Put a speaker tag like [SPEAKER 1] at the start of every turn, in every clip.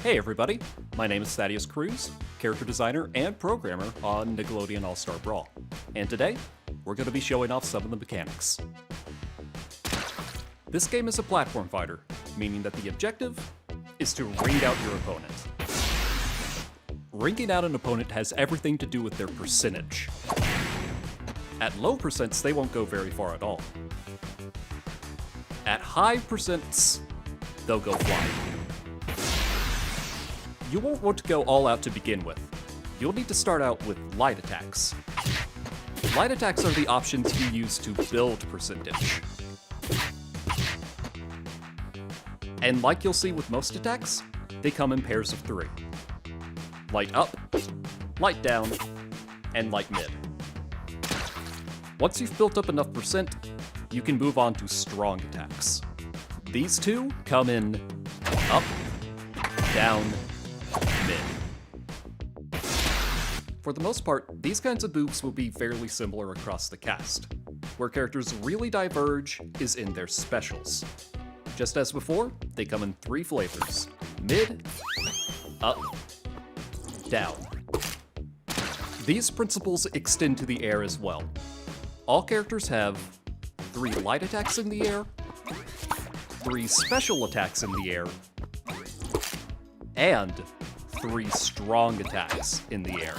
[SPEAKER 1] Hey everybody, my name is Thaddeus Crews, character designer and programmer on Nickelodeon All-Star Brawl. And today, we're going to be showing off some of the mechanics. This game is a platform fighter, meaning that the objective is to ring out your opponent. Ringing out an opponent has everything to do with their percentage. At low percents, they won't go very far at all. At high percents, they'll go flying. You won't want to go all out to begin with. You'll need to start out with light attacks. Light attacks are the options you use to build percentage. And like you'll see with most attacks, they come in pairs of 3. Light up, light down, and light mid. Once you've built up enough percent, you can move on to strong attacks. These two come in up, down, mid. For the most part, these kinds of moves will be fairly similar across the cast. Where characters really diverge is in their specials. Just as before, they come in 3 flavors: mid, up, down. These principles extend to the air as well. All characters have 3 light attacks in the air, 3 special attacks in the air, and 3 strong attacks in the air.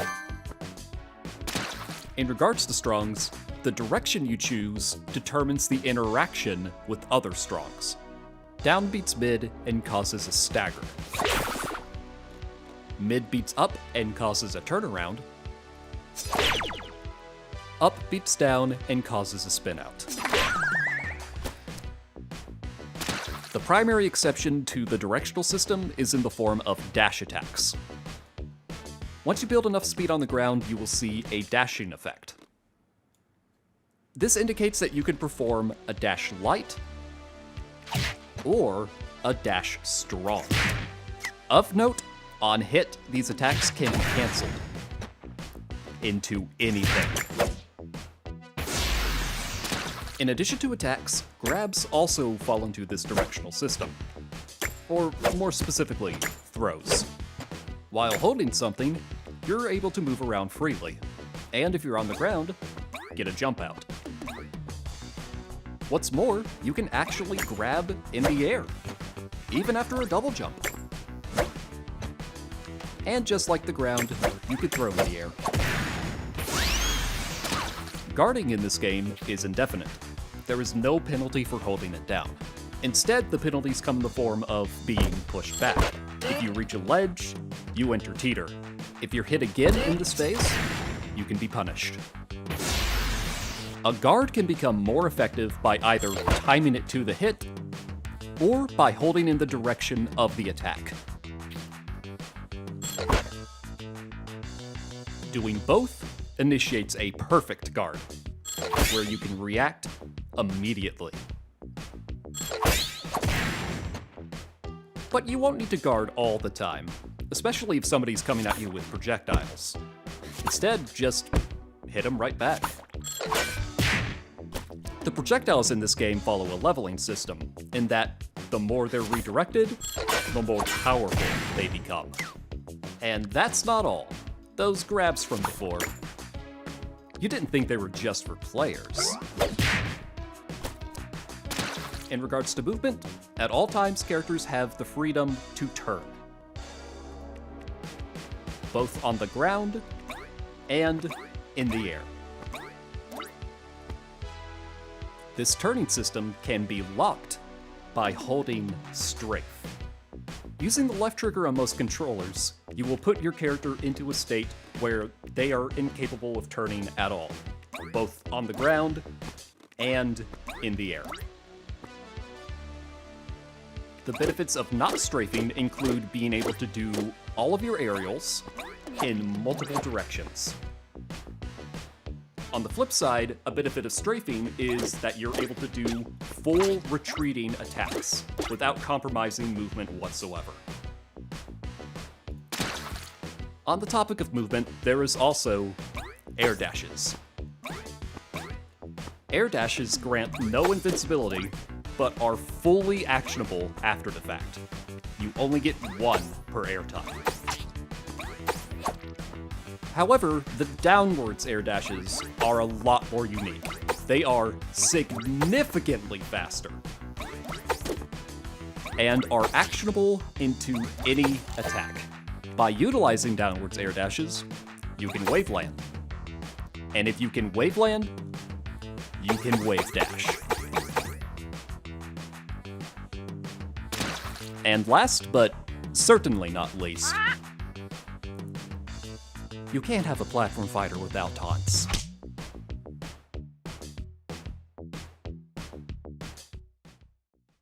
[SPEAKER 1] In regards to strongs, the direction you choose determines the interaction with other strongs. Down beats mid and causes a stagger. Mid beats up and causes a turnaround. Up beats down and causes a spin out. The primary exception to the directional system is in the form of dash attacks. Once you build enough speed on the ground, you will see a dashing effect. This indicates that you can perform a dash light or a dash strong. Of note, on hit, these attacks can be cancelled into anything. In addition to attacks, grabs also fall into this directional system. Or more specifically, throws. While holding something, you're able to move around freely. And if you're on the ground, get a jump out. What's more, you can actually grab in the air, even after a double jump. And just like the ground, you could throw in the air. Guarding in this game is indefinite. There is no penalty for holding it down. Instead, the penalties come in the form of being pushed back. If you reach a ledge, you enter teeter. If you're hit again in the space, you can be punished. A guard can become more effective by either timing it to the hit, or by holding in the direction of the attack. Doing both initiates a perfect guard, where you can react immediately. But you won't need to guard all the time, especially if somebody's coming at you with projectiles. Instead, just hit them right back. The projectiles in this game follow a leveling system, in that the more they're redirected, the more powerful they become. And that's not all. Those grabs from before, you didn't think they were just for players. In regards to movement, at all times characters have the freedom to turn. Both on the ground and in the air. This turning system can be locked by holding strafe. Using the left trigger on most controllers, you will put your character into a state where they are incapable of turning at all, both on the ground and in the air. The benefits of not strafing include being able to do all of your aerials in multiple directions. On the flip side, a benefit of strafing is that you're able to do full retreating attacks without compromising movement whatsoever. On the topic of movement, there is also air dashes. Air dashes grant no invincibility, but are fully actionable after the fact. You only get 1 per air time. However, the downwards air dashes are a lot more unique. They are significantly faster and are actionable into any attack. By utilizing downwards air dashes, you can wave land. And if you can wave land, you can wave dash. And last, but certainly not least, you can't have a platform fighter without taunts.